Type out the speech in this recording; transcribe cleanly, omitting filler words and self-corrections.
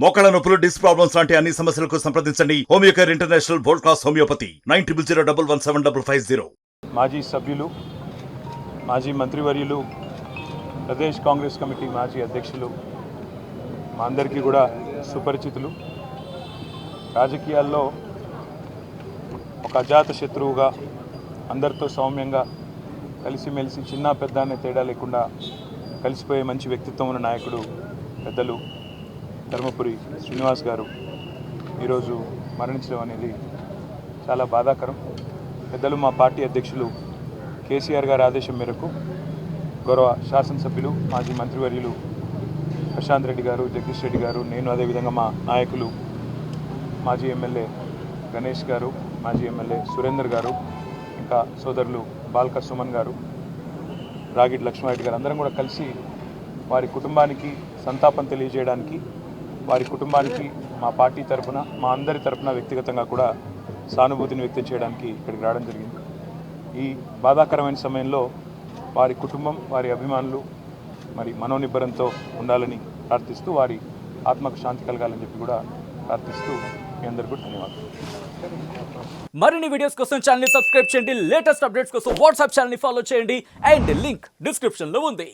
మోకాళ్ళ నొప్పులు, disc problems లాంటి అన్ని సమస్యలకు సంప్రదించండి Homeocare international world class homeopathy 9001175550. మాజీ సభ్యులు, మాజీ మంత్రివర్యులు, ప్రదేశ్ కాంగ్రెస్ కమిటీ మాజీ అధ్యక్షులు మా అందరికీ కూడా సుపరిచితులు. రాజకీయాల్లో ఒక అజాత శత్రువుగా అందరితో సౌమ్యంగా కలిసిమెలిసి చిన్న పెద్ద అనే తేడా లేకుండా కలిసిపోయే మంచి వ్యక్తిత్వం ఉన్న నాయకుడు పెద్దలు ధర్మపురి శ్రీనివాస్ గారు ఈరోజు మరణించడం అనేది చాలా బాధాకరం. పెద్దలు మా పార్టీ అధ్యక్షులు కేసీఆర్ గారి ఆదేశం మేరకు గౌరవ శాసనసభ్యులు మాజీ మంత్రివర్యులు ప్రశాంత్ రెడ్డి గారు, జగదీష్ రెడ్డి గారు, నేను, అదేవిధంగా మా నాయకులు మాజీ ఎమ్మెల్యే గణేష్ గారు, మాజీ ఎమ్మెల్యే సురేందర్ గారు, ఇంకా సోదరులు బాల్క సుమన్ గారు, రాగిడి లక్ష్మారెడ్డి గారు అందరం కూడా కలిసి వారి కుటుంబానికి సంతాపం తెలియజేయడానికి, వారి కుటుంబానికి మా పార్టీ తరఫున, మా అందరి తరఫున వ్యక్తిగతంగా కూడా సానుభూతిని వ్యక్తం చేయడానికి ఇక్కడికి రావడం జరిగింది. ఈ బాధాకరమైన సమయంలో వారి కుటుంబం, వారి అభిమానులు మరి మనోనిబ్బరంతో ఉండాలని ప్రార్థిస్తూ, వారి ఆత్మకు శాంతి కలగాలని చెప్పి కూడా ప్రార్థిస్తూ మీ అందరికీ కూడా ధన్యవాదాలు. మరిన్ని వీడియోస్ కోసం ఛానల్ ని సబ్స్క్రైబ్ చేయండి, లేటెస్ట్ అప్డేట్స్ కోసం వాట్సాప్ ఛానల్ ని ఫాలో చేయండి అండ్ లింక్ డిస్క్రిప్షన్ లో ఉంది.